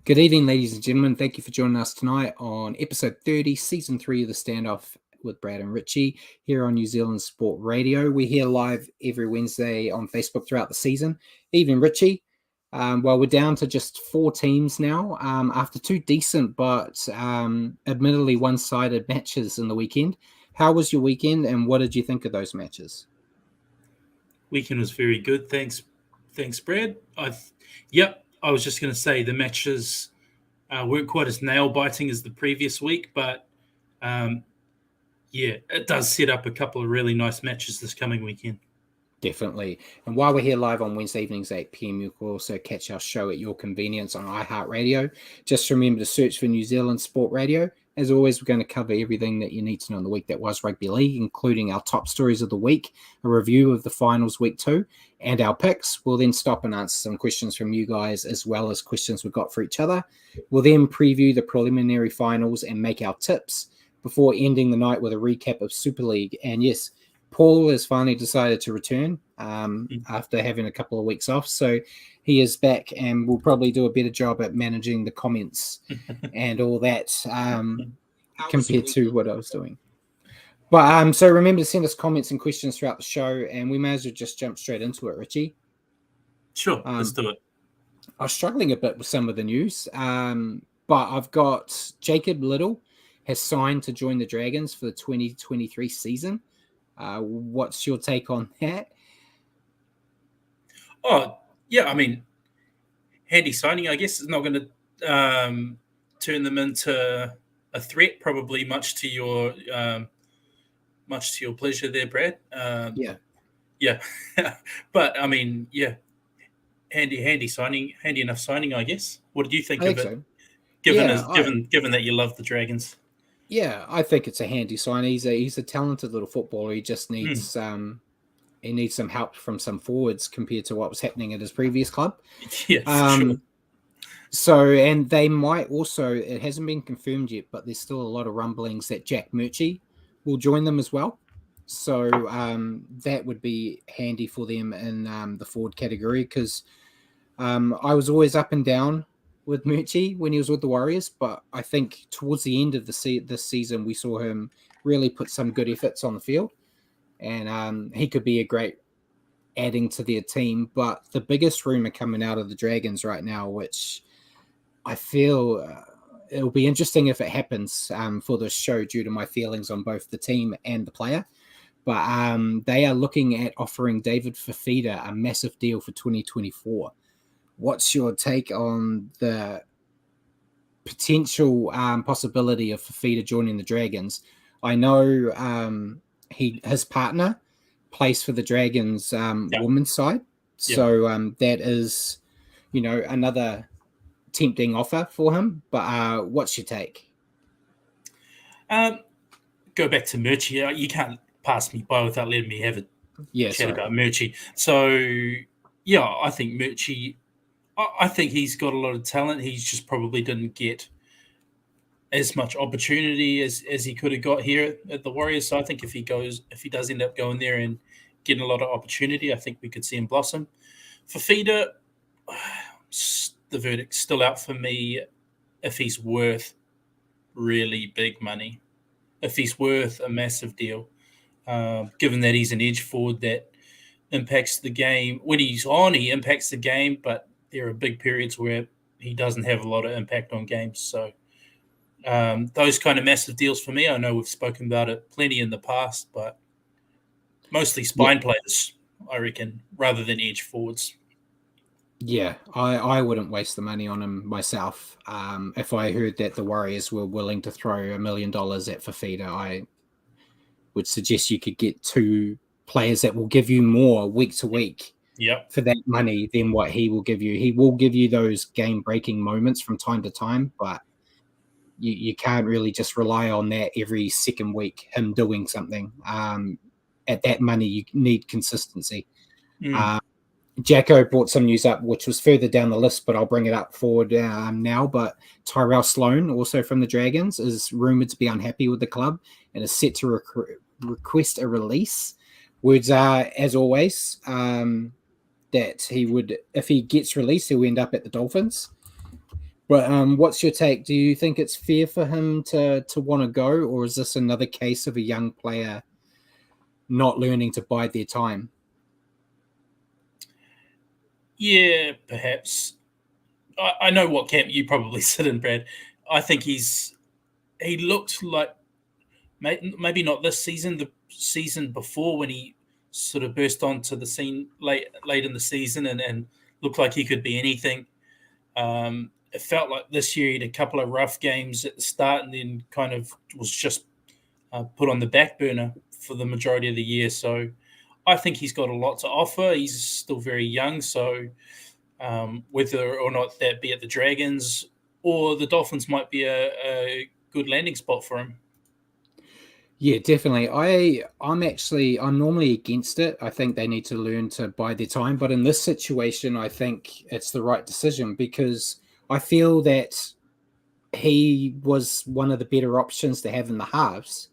Good evening, ladies and gentlemen. Thank you for joining us tonight on episode 30, season 3 of the Standoff with Brad and Richie here on New Zealand Sport Radio. We're here live every Wednesday on Facebook throughout the season. Evening, Richie. We're down to just 4 teams now after 2 decent but admittedly one-sided matches in the weekend. How was your weekend and what did you think of those matches? Weekend was very good. Thanks, Brad. I was just going to say the matches weren't quite as nail-biting as the previous week, but it does set up a couple of really nice matches this coming weekend. Definitely. And while we're here live on Wednesday evenings, 8 p.m, you can also catch our show at your convenience on iHeartRadio. Just remember to search for New Zealand Sport Radio. As always, we're going to cover everything that you need to know in the week that was rugby league, including our top stories of the week, a review of the finals week 2, and our picks. We'll then stop and answer some questions from you guys, as well as questions we've got for each other. We'll then preview the preliminary finals and make our tips before ending the night with a recap of Super League. And yes, Paul has finally decided to return after having a couple of weeks off. So he is back and will probably do a better job at managing the comments and all that compared to what I was doing. But so remember to send us comments and questions throughout the show, and we may as well just jump straight into it, Richie. Sure, let's do it. I was struggling a bit with some of the news, but I've got Jacob Little has signed to join the Dragons for the 2023 season. What's your take on that? Oh, yeah, I mean, handy signing, I guess. It's not going to turn them into a threat, probably much to your pleasure there, Brad. Yeah. But, I mean, yeah, handy signing, handy enough signing, I guess. What did you think of it? So. Given that you love the Dragons. Yeah, I think it's a handy sign. He's a talented little footballer. He just needs he needs some help from some forwards compared to what was happening at his previous club. Yeah, for sure. So, and they might also, it hasn't been confirmed yet, but there's still a lot of rumblings that Jack Murchie will join them as well. So that would be handy for them in the forward category, because I was always up and down with Murchie when he was with the Warriors, but I think towards the end of this season, we saw him really put some good efforts on the field, and he could be a great adding to their team. But the biggest rumor coming out of the Dragons right now, which I feel it'll be interesting if it happens for this show due to my feelings on both the team and the player, but they are looking at offering David Fifita a massive deal for 2024. What's your take on the potential possibility of Fifita joining the Dragons? I know his partner plays for the Dragons women's side, so that is, another tempting offer for him. But what's your take? Go back to Murchie. You can't pass me by without letting me have a chat about Murchie. So, yeah, I think Murchie. I think he's got a lot of talent. He just probably didn't get as much opportunity as he could have got here at the Warriors. So I think if he does end up going there and getting a lot of opportunity, I think we could see him blossom. Fifita, the verdict's still out for me if he's worth really big money, if he's worth a massive deal, given that he's an edge forward that impacts the game. When he's on, he impacts the game, but there are big periods where he doesn't have a lot of impact on games. So those kind of massive deals for me, I know we've spoken about it plenty in the past, but mostly spine players, I reckon, rather than edge forwards. Yeah, I wouldn't waste the money on him myself. If I heard that the Warriors were willing to throw $1 million at Fifita, I would suggest you could get 2 players that will give you more week to week for that money than what he will give you. He will give you those game-breaking moments from time to time, but you can't really just rely on that every second week, him doing something. At that money, you need consistency. Jacko brought some news up, which was further down the list, but I'll bring it up forward now. But Tyrell Sloan, also from the Dragons, is rumoured to be unhappy with the club and is set to request a release. Words are, as always, that he would, if he gets released, he'll end up at the Dolphins. But what's your take? Do you think it's fair for him to want to go, or is this another case of a young player not learning to bide their time? Yeah, perhaps. I know what camp you probably sit in, Brad. I think he looked like maybe not this season, the season before when he sort of burst onto the scene late in the season and looked like he could be anything. It felt like this year he had a couple of rough games at the start and then kind of was just put on the back burner for the majority of the year. So I think he's got a lot to offer. He's still very young, so whether or not that be at the Dragons or the Dolphins might be a good landing spot for him. Yeah, definitely. I'm normally against it. I think they need to learn to bide their time. But in this situation, I think it's the right decision because I feel that he was one of the better options to have in the halves,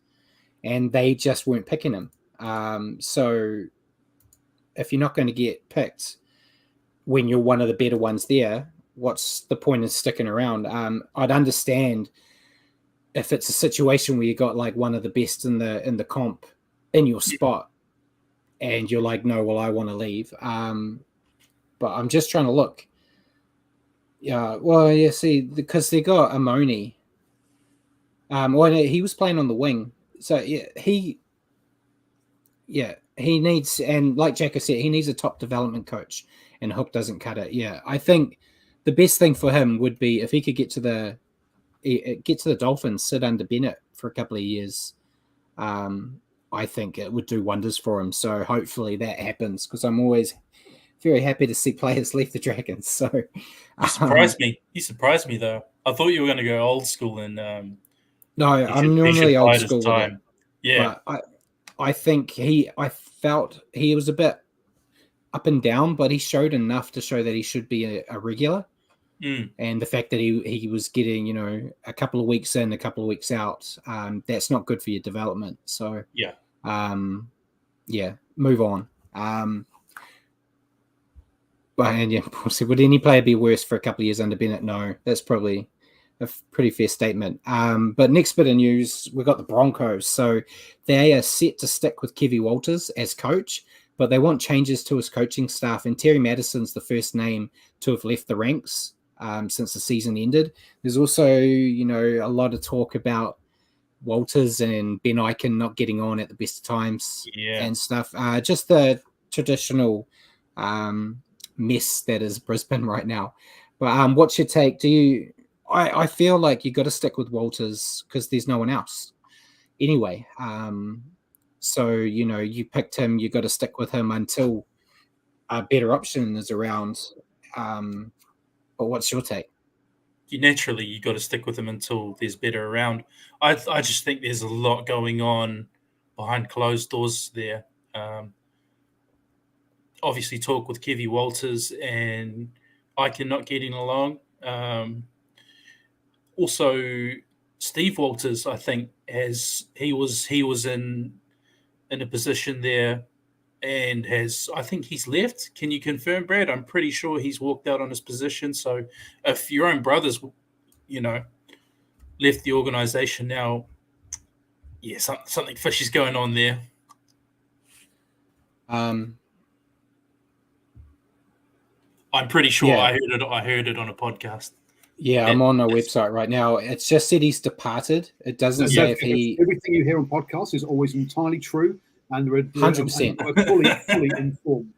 and they just weren't picking him. So if you're not going to get picked when you're one of the better ones there, what's the point of sticking around? I'd understand if it's a situation where you got like one of the best in the comp in your spot and you're like, no, well, I want to leave. But I'm just trying to look. Yeah, well, yeah, see, because they got Amoni. Well, he was playing on the wing. So he needs, and like Jacko said, he needs a top development coach, and Hook doesn't cut it. Yeah, I think the best thing for him would be if he could get to the Dolphins, sit under Bennett for a couple of years. I think it would do wonders for him. So hopefully that happens because I'm always very happy to see players leave the Dragons. So you surprised me. You surprised me though. I thought you were going to go old school and no, I'm normally old school with it. Yeah, but I think I felt he was a bit up and down, but he showed enough to show that he should be a regular. And the fact that he was getting, a couple of weeks in, a couple of weeks out, that's not good for your development. So move on. Would any player be worse for a couple of years under Bennett? No, that's probably a pretty fair statement. But next bit of news, we've got the Broncos. So they are set to stick with Kevy Walters as coach, but they want changes to his coaching staff. And Terry Madison's the first name to have left the ranks since the season ended. There's also, a lot of talk about Walters and Ben Eichen not getting on at the best of times and stuff. Just the traditional mess that is Brisbane right now. But what's your take? I feel like you got to stick with Walters because there's no one else. Anyway, so, you picked him, you got to stick with him until a better option is around. But what's your take? You got to stick with him until there's better around. I just think there's a lot going on behind closed doors there. Obviously, talk with Kevy Walters and Eichen not getting along. Also, Steve Walters, I think, he was in a position there and I think he's left. Can you confirm, Brad? I'm pretty sure he's walked out on his position. So if your own brothers, left the organization now, something fishy's going on there. I'm pretty sure I heard it on a podcast. Yeah, I'm on our website right now. It's just said he's departed. It doesn't say if he... Everything you hear on podcasts is always entirely true, and they're 100% fully informed.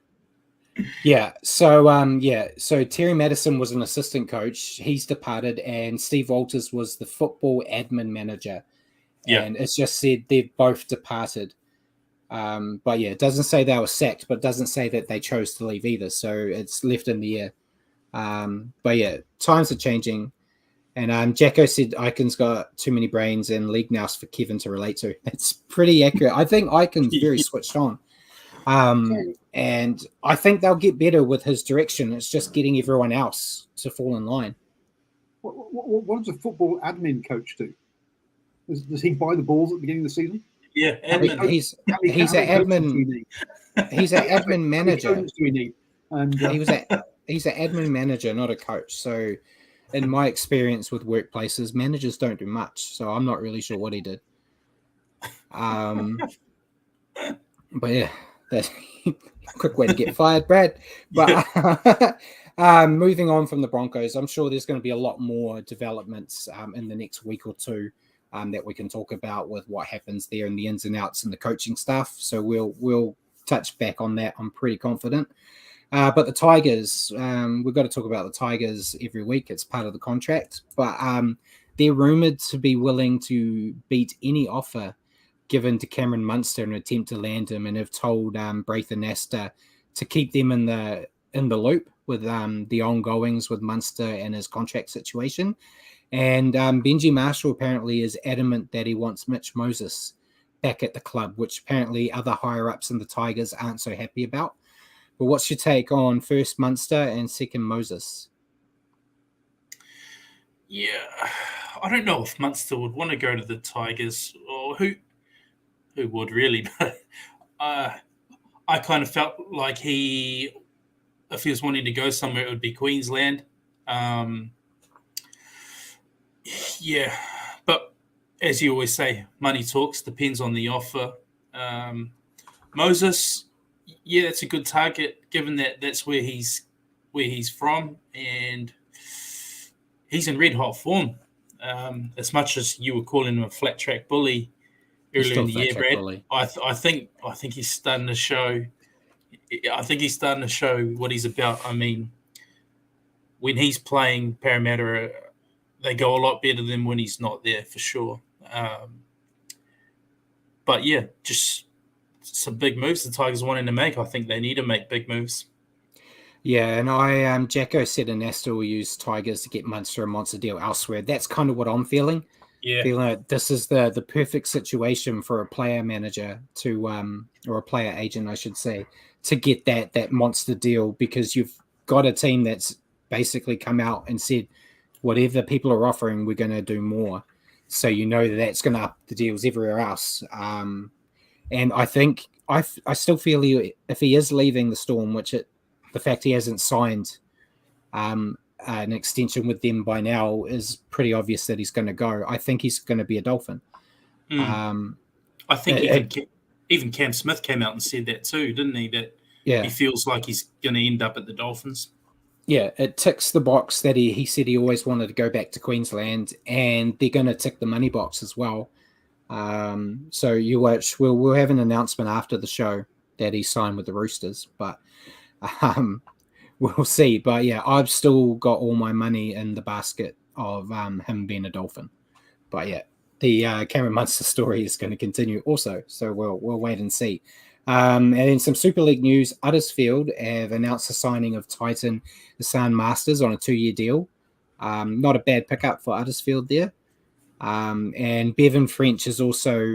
Yeah. So Terry Madison was an assistant coach. He's departed, and Steve Walters was the football admin manager. Yeah. And it's just said they've both departed. But yeah, it doesn't say they were sacked, but it doesn't say that they chose to leave either. So it's left in the air. But yeah, times are changing. And Jacko said Eichen's got too many brains and league nous for Kevin to relate to. It's pretty accurate. I think Eichen's very switched on. And I think they'll get better with his direction. It's just getting everyone else to fall in line. What does a football admin coach do? Does he buy the balls at the beginning of the season? Yeah, admin. He's an admin. He's an admin manager. Do we need? And he's an admin manager, not a coach. So in my experience with workplaces, managers don't do much. So I'm not really sure what he did. But yeah, that's a quick way to get fired, Brad. But moving on from the Broncos, I'm sure there's going to be a lot more developments in the next week or two that we can talk about with what happens there and the ins and outs and the coaching stuff. So we'll touch back on that. I'm pretty confident. But the Tigers, we've got to talk about the Tigers every week. It's part of the contract. But they're rumored to be willing to beat any offer given to Cameron Munster in an attempt to land him, and have told Braithen Astor to keep them in the loop with the ongoings with Munster and his contract situation. And Benji Marshall apparently is adamant that he wants Mitch Moses back at the club, which apparently other higher-ups in the Tigers aren't so happy about. But what's your take on first Munster and second Moses? Yeah, I don't know if Munster would want to go to the Tigers, or who would really, but I kind of felt like if he was wanting to go somewhere, it would be Queensland. Yeah, but as you always say, money talks, depends on the offer. Moses, yeah, that's a good target, given that that's where he's from, and he's in red hot form. As much as you were calling him a flat track bully earlier in the year, Brad, I think he's starting to show. I think he's starting to show what he's about. I mean, when he's playing, Parramatta, they go a lot better than when he's not there, for sure. But yeah, just some big moves the Tigers wanting to make. I think they need to make big moves. Yeah, and Jacko said Astor will use Tigers to get Munster a monster deal elsewhere. That's kind of what I'm feeling. Yeah, feeling like this is the perfect situation for a player manager to or a player agent, I should say, to get that monster deal, because you've got a team that's basically come out and said whatever people are offering, we're going to do more. So you know that's going to up the deals everywhere else. And I think I still feel if he is leaving the Storm, the fact he hasn't signed an extension with them by now is pretty obvious that he's going to go. I think he's going to be a Dolphin. I think even Cam Smith came out and said that too, didn't he? That he feels like he's going to end up at the Dolphins. Yeah, it ticks the box that he said he always wanted to go back to Queensland, and they're going to tick the money box as well. So you watch. We'll have an announcement after the show that he signed with the Roosters, but we'll see. But yeah, I've still got all my money in the basket of him being a Dolphin. But yeah, the Cameron Munster story is going to continue also, so we'll wait and see. And in some Super League news, Huddersfield have announced the signing of Titan Hassan Masters on a 2-year deal. Not a bad pickup for Huddersfield there. And Bevan French has also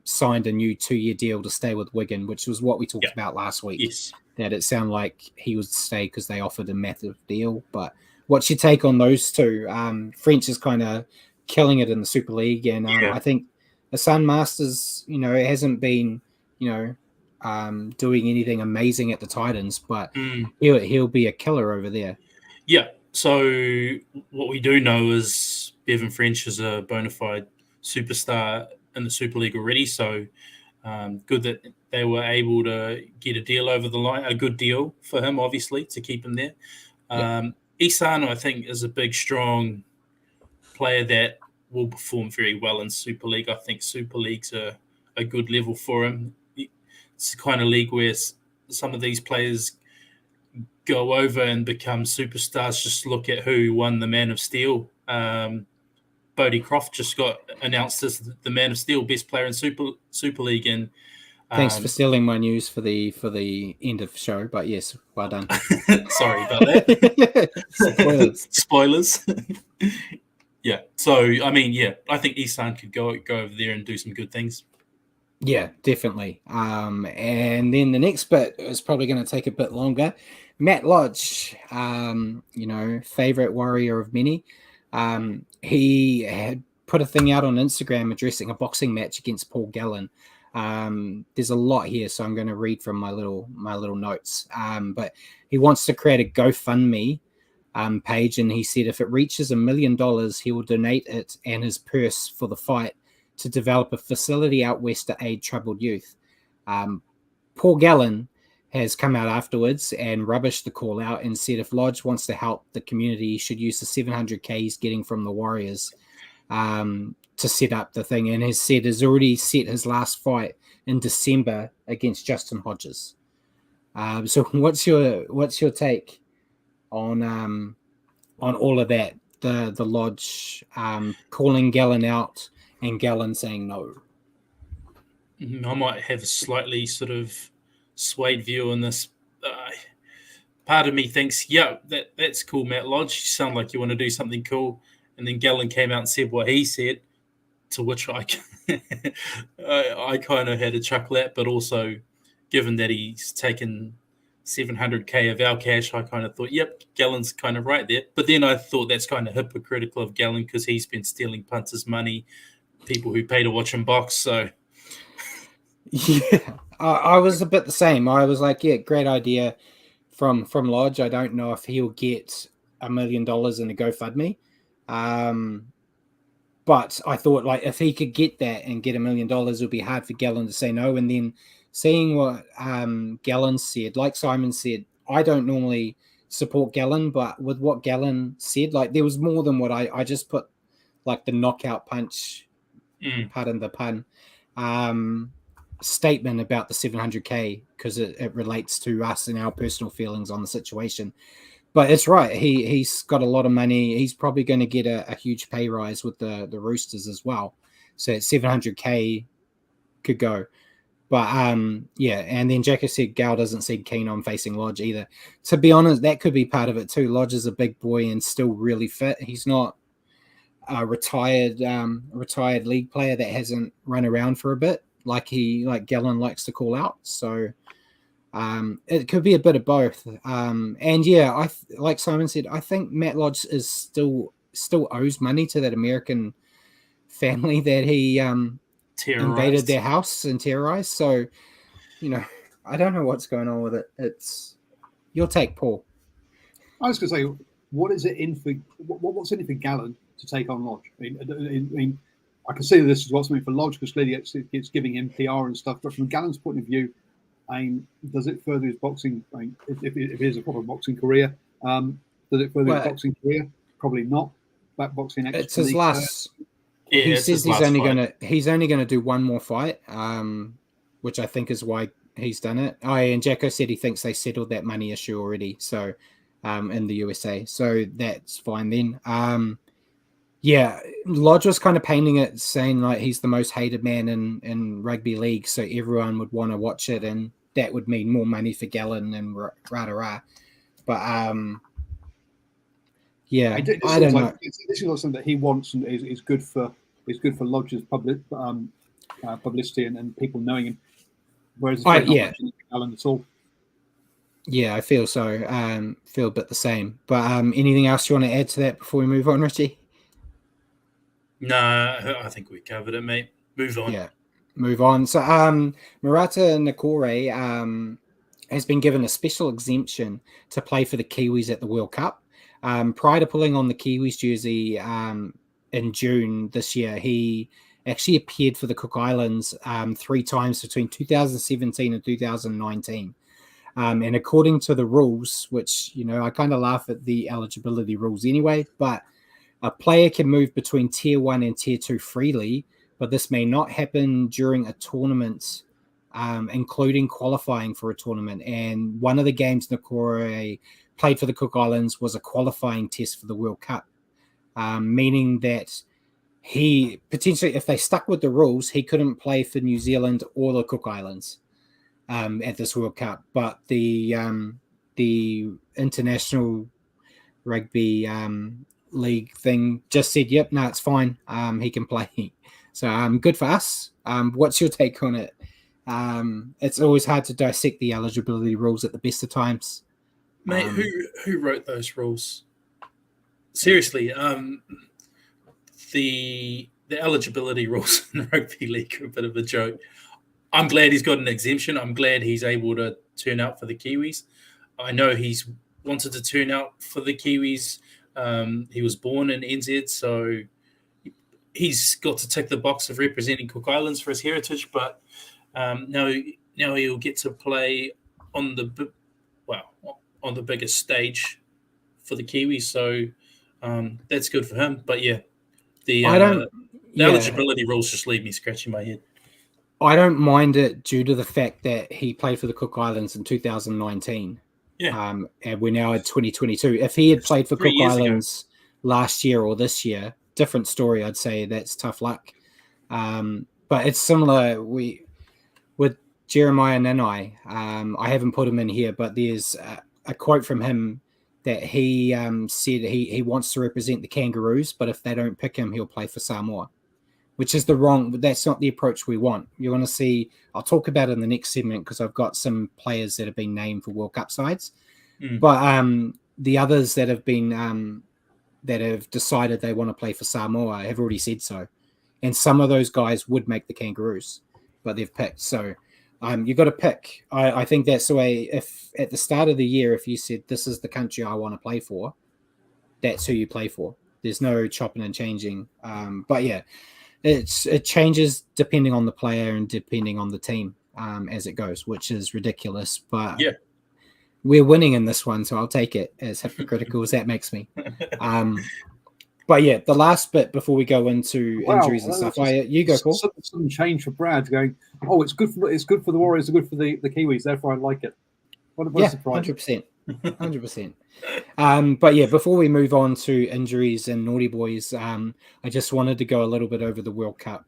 signed a new 2-year deal to stay with Wigan, which was what we talked about last week. Yes. That it sounded like he would stay because they offered a massive deal. But what's your take on those two? French is kind of killing it in the Super League, and I think Hassan Masters, hasn't been, doing anything amazing at the Titans, but he'll be a killer over there. Yeah. So what we do know is Bevan French is a bona fide superstar in the Super League already. So good that they were able to get a deal over the line, a good deal for him, obviously, to keep him there. Isan, I think, is a big, strong player that will perform very well in Super League. I think Super League's a good level for him. It's the kind of league where some of these players go over and become superstars. Just look at who won the Man of Steel. Bodie Croft just got announced as the Man of Steel, best player in Super League. And thanks for stealing my news for the end of the show. But yes, well done. Sorry about that. Spoilers. Yeah. So I mean, I think Isan could go over there and do some good things. Yeah, definitely. And then the next bit is probably going to take a bit longer. Matt Lodge, favorite warrior of many. He had put a thing out on Instagram addressing a boxing match against Paul Gallen. There's a lot here, so I'm going to read from my little notes. But he wants to create a GoFundMe page, and he said if it reaches $1 million, he will donate it and his purse for the fight to develop a facility out west to aid troubled youth. Paul Gallen has come out afterwards and rubbished the call out and said if Lodge wants to help the community, he should use the $700K he's getting from the Warriors to set up the thing, and has said has already set his last fight in December against Justin Hodges. So what's your take on all of that? The Lodge calling Gallen out and Gallen saying no. I might have a slightly sort of swayed view on this. Part of me thinks, yeah, that's cool, Matt Lodge. You sound like you want to do something cool. And then Gallen came out and said what he said, to which I kind of had a chuckle at, but also given that he's taken $700K of our cash, I kind of thought, yep, Gallen's kind of right there. But then I thought that's kind of hypocritical of Gallen because he's been stealing punters' money, people who pay to watch him box. So, yeah, I was a bit the same. I was like, yeah, great idea from Lodge. I don't know if he'll get $1 million in a GoFundMe. But I thought, like, if he could get that and get $1 million, it would be hard for Gallen to say no. And then seeing what Gallen said, like Simon said, I don't normally support Gallen, but with what Gallen said, like, there was more than what I just put, like, the knockout punch, pardon the pun, statement about the $700K because it relates to us and our personal feelings on the situation. But it's right. He's got a lot of money. He's probably going to get a huge pay rise with the Roosters as well. So $700K could go. But yeah, and then Jacko said Gal doesn't seem keen on facing Lodge either. To be honest, that could be part of it too. Lodge is a big boy and still really fit. He's not a retired league player that hasn't run around for a bit like Gallen likes to call out. So it could be a bit of both. And yeah, like Simon said, I think Matt Lodge is still owes money to that American family that he invaded their house and terrorized. So, I don't know what's going on with it. It's your take, Paul. I was going to say, what's in it for Gallen to take on Lodge? I mean, I can see that this is what's something for Lodge because clearly it's giving him PR and stuff. But from Gallen's point of view, does it further his boxing? If he has a proper boxing career, does it further his boxing career? Probably not. That boxing. It's his last. Yeah, he says he's only gonna do one more fight, which I think is why he's done it. And Jacko said he thinks they settled that money issue already. So, in the USA, so that's fine then. Yeah, Lodge was kind of painting it, saying like he's the most hated man in rugby league, so everyone would want to watch it, and that would mean more money for Gallen and rah. But yeah, I don't know. This is something that he wants and is good for Lodge's publicity and people knowing him. Whereas not Gallen at all. Yeah, I feel so. Feel a bit the same. But anything else you want to add to that before we move on, Richie? No, I think we covered it, mate. Move on. Yeah, move on. So Murata Nakore has been given a special exemption to play for the Kiwis at the World Cup. Prior to pulling on the Kiwis jersey in June this year, he actually appeared for the Cook Islands 3 times between 2017 and 2019. And according to the rules, which, I kind of laugh at the eligibility rules anyway, but a player can move between Tier 1 and Tier 2 freely, but this may not happen during a tournament, including qualifying for a tournament. And one of the games Nakore played for the Cook Islands was a qualifying test for the World Cup, meaning that he potentially, if they stuck with the rules, he couldn't play for New Zealand or the Cook Islands at this World Cup. But the international rugby league thing just said, yep, no, it's fine. He can play. So good for us. What's your take on it? It's always hard to dissect the eligibility rules at the best of times. Mate, who wrote those rules? Seriously, the eligibility rules in rugby league are a bit of a joke. I'm glad he's got an exemption. I'm glad he's able to turn out for the Kiwis. I know he's wanted to turn out for the Kiwis. He was born in NZ, so he's got to tick the box of representing Cook Islands for his heritage. But now he'll get to play on the biggest stage for the Kiwis. So that's good for him. But yeah, the eligibility rules just leave me scratching my head. I don't mind it due to the fact that he played for the Cook Islands in 2019. Yeah. And we're now at 2022. If he had played for Cook Islands last year or this year, different story. I'd say that's tough luck. But it's similar. With Jeremiah Nanai, I haven't put him in here, but there's a quote from him that he said he wants to represent the Kangaroos, but if they don't pick him, he'll play for Samoa. Which is that's not the approach we want. You want to see, I'll talk about it in the next segment because I've got some players that have been named for World Cup sides. But the others that have been, that have decided they want to play for Samoa have already said so. And some of those guys would make the Kangaroos, but they've picked. So you've got to pick. I think that's the way, if at the start of the year, if you said, this is the country I want to play for, that's who you play for. There's no chopping and changing. But yeah, it changes depending on the player and depending on the team as it goes, which is ridiculous. But yeah, we're winning in this one, so I'll take it, as hypocritical as that makes me. But yeah, the last bit before we go into injuries and stuff. You go, Paul. Sudden change for Brad going, oh, it's good for the Warriors, it's good for the Kiwis, therefore I like it. What a surprise. 100%. 100%. But yeah, before we move on to injuries and naughty boys, I just wanted to go a little bit over the World Cup.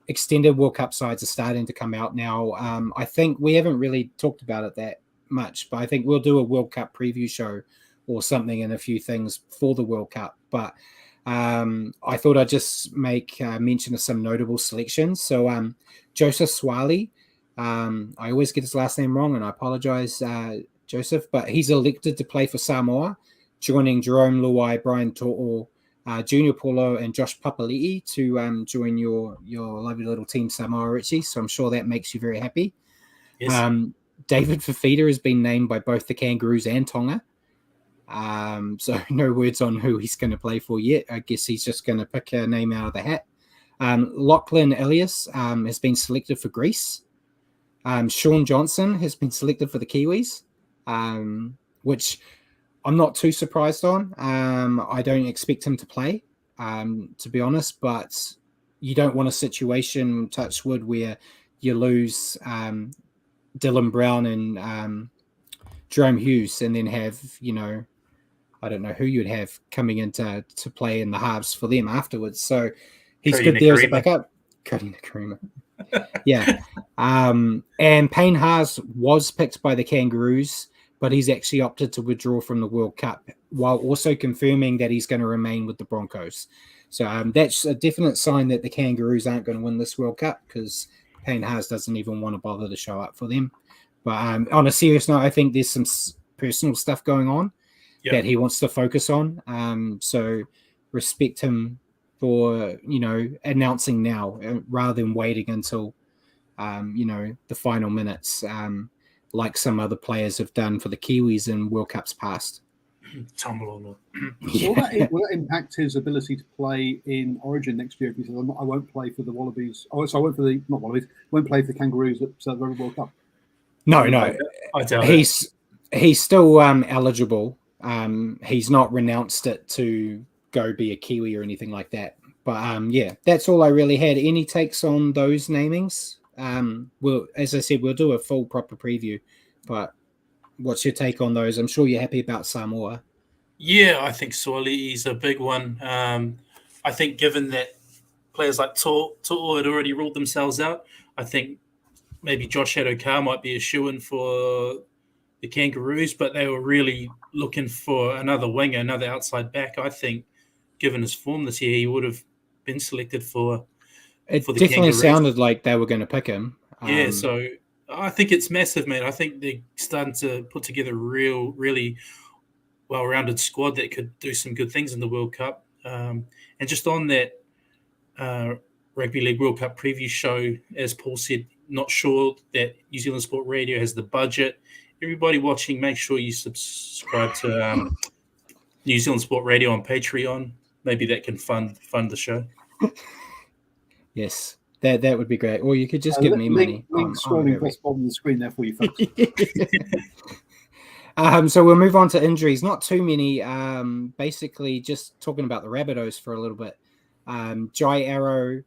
Extended World Cup sides are starting to come out now. I think we haven't really talked about it that much, but I think we'll do a World Cup preview show or something and a few things for the World Cup. But I thought I'd just make mention of some notable selections. So Joseph Swali, I always get his last name wrong, and I apologize, Joseph, but he's elected to play for Samoa, joining Jerome Luai, Brian To'o, Junior Paulo, and Josh Papali'i to join your lovely little team Samoa, Richie. So I'm sure that makes you very happy. Yes. David Fafita has been named by both the Kangaroos and Tonga. So no words on who he's going to play for yet. I guess he's just going to pick a name out of the hat. Lachlan Elias has been selected for Greece. Sean Johnson has been selected for the Kiwis, which I'm not too surprised on. I don't expect him to play, to be honest, but you don't want a situation, touch wood, where you lose Dylan Brown and Jerome Hughes and then have, I don't know who you'd have coming in to play in the halves for them afterwards. So he's Cody good there as a Nakarima. backup. Cody Nakarima. Yeah. And Payne Haas was picked by the Kangaroos, but he's actually opted to withdraw from the World Cup while also confirming that he's going to remain with the Broncos. So that's a definite sign that the Kangaroos aren't going to win this World Cup because Payne Haas doesn't even want to bother to show up for them. But on a serious note, I think there's some personal stuff going on that he wants to focus on. So respect him for, announcing now rather than waiting until, the final minutes, like some other players have done for the Kiwis in World Cups past. Will that impact his ability to play in Origin next year? Because I won't play for the Wallabies. Oh, so I won't won't play for the Kangaroos at the World Cup. No. I doubt he's still eligible. He's not renounced it to go be a Kiwi or anything like that. But that's all I really had. Any takes on those namings? As I said, we'll do a full proper preview. But what's your take on those? I'm sure you're happy about Samoa. Yeah, I think Swali is a big one. I think given that players like To'o had already ruled themselves out, I think maybe Josh Adokar might be a shoo-in for the Kangaroos, but they were really looking for another winger, another outside back. I think, given his form this year, he would have been selected for the definitely Kangaroos. Sounded like they were going to pick him. Yeah, so I think it's massive, man. I think they're starting to put together a really well-rounded squad that could do some good things in the World Cup. And just on that Rugby League World Cup preview show, as Paul said, not sure that New Zealand Sport Radio has the budget everybody watching, make sure you subscribe to New Zealand Sport Radio on Patreon. Maybe that can fund the show. Yes, that would be great. Or you could just give me money. Link scrolling across the bottom of the screen there for you folks. So we'll move on to injuries. Not too many. Basically, just talking about the Rabbitohs for a little bit. Jai Arrow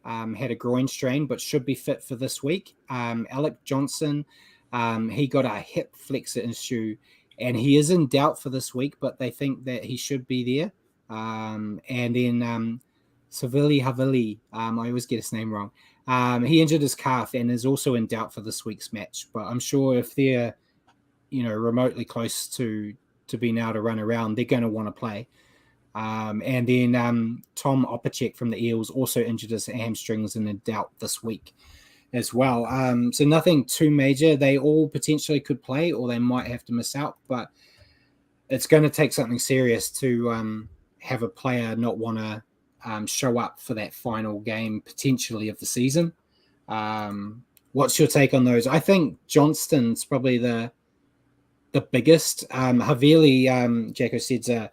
had a groin strain, but should be fit for this week. Alec Johnson, he got a hip flexor issue, and he is in doubt for this week, but they think that he should be there. And then Savili Havili, I always get his name wrong. He injured his calf and is also in doubt for this week's match. But I'm sure if they're, remotely close to being able to run around, they're going to want to play. And then Tom Opacek from the Eels also injured his hamstrings and in doubt this week as well. So nothing too major. They all potentially could play, or they might have to miss out, but it's going to take something serious to have a player not want to show up for that final game potentially of the season. What's your take on those? I think Johnston's probably the biggest. Havili, Jacko said's a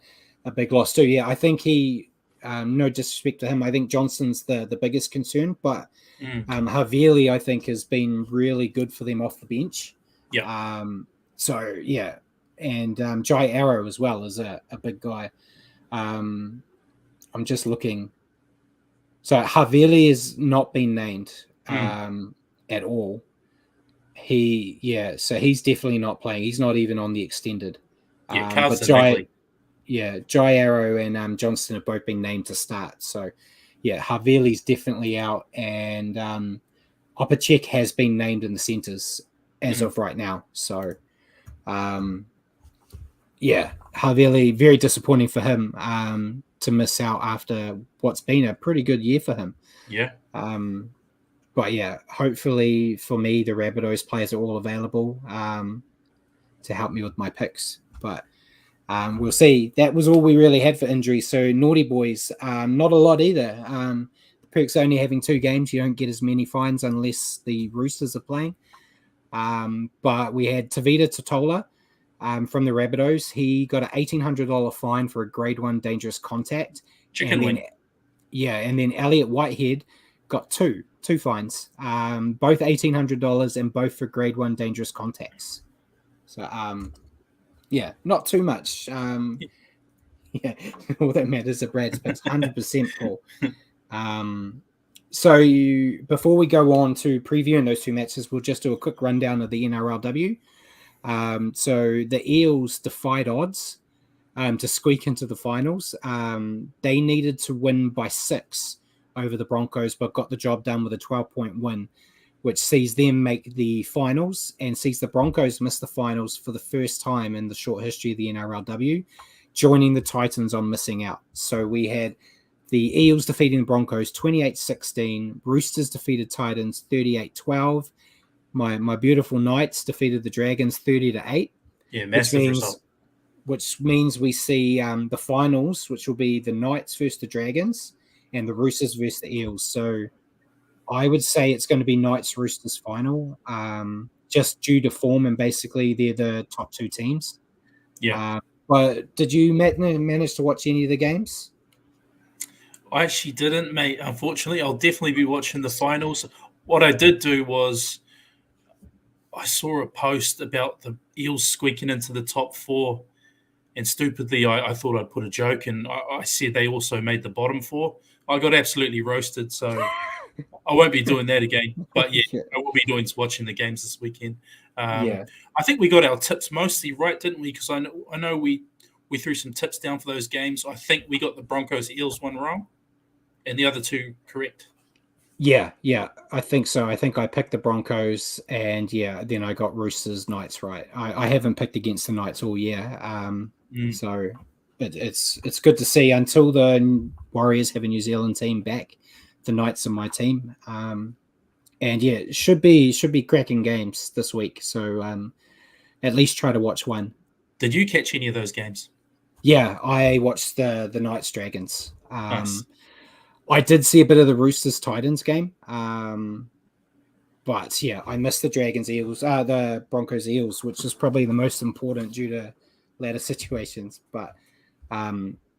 big loss too. Yeah, I think he, no disrespect to him, I think Johnston's the biggest concern, but Havili, I think, has been really good for them off the bench. Yeah. So, yeah. And Jai Arrow as well is a big guy. I'm just looking. So Havili has not been named at all. So he's definitely not playing. He's not even on the extended. But Jai Arrow and Johnston have both been named to start. So, yeah, Havili's definitely out, and Opacek has been named in the centres as of right now. So, Havili, very disappointing for him to miss out after what's been a pretty good year for him. Yeah. But yeah, hopefully for me, the Rabbitohs players are all available to help me with my picks. But we'll see. That was all we really had for injuries. So Naughty Boys, not a lot either. The Perks only having 2 games. You don't get as many fines unless the Roosters are playing. But we had Tavita Totola from the Rabbitohs. He got an $1,800 fine for a grade 1 dangerous contact. Chicken wing. And then Elliot Whitehead got two fines, both $1,800 and both for grade 1 dangerous contacts. So, not too much. All that matters are Brad's picks, 100% Paul. So before we go on to previewing those 2 matches, we'll just do a quick rundown of the NRLW. So the Eels defied odds to squeak into the finals. They needed to win by 6 over the Broncos, but got the job done with a 12-point win, which sees them make the finals and sees the Broncos miss the finals for the first time in the short history of the NRLW, joining the Titans on missing out. So we had the Eels defeating the Broncos 28-16, Roosters defeated Titans 38-12, my beautiful Knights defeated the Dragons 30-8. Yeah, massive result. Which means we see the finals, which will be the Knights versus the Dragons and the Roosters versus the Eels. So I would say it's going to be Knights Roosters final, just due to form, and basically they're the top 2 teams. Yeah. But did you manage to watch any of the games? I actually didn't, mate. Unfortunately, I'll definitely be watching the finals. What I did do was I saw a post about the Eels squeaking into the top 4, and stupidly I thought I'd put a joke, and I said they also made the bottom 4. I got absolutely roasted, so I won't be doing that again. But yeah, I will be watching the games this weekend. I think we got our tips mostly right, didn't we? Because I know we threw some tips down for those games. I think we got the Broncos Eels one wrong, and the other 2 correct. Yeah, I think so. I think I picked the Broncos, and then I got Roosters Knights right. I haven't picked against the Knights all year, so it's good to see. Until the Warriors have a New Zealand team back, the Knights are my team, and it should be cracking games this week. So at least try to watch one. Did you catch any of those games? Yeah, I watched the Knights Dragons. Nice. I did see a bit of the Roosters Titans game, but But yeah, I missed the Broncos Eels, which is probably the most important due to ladder situations. But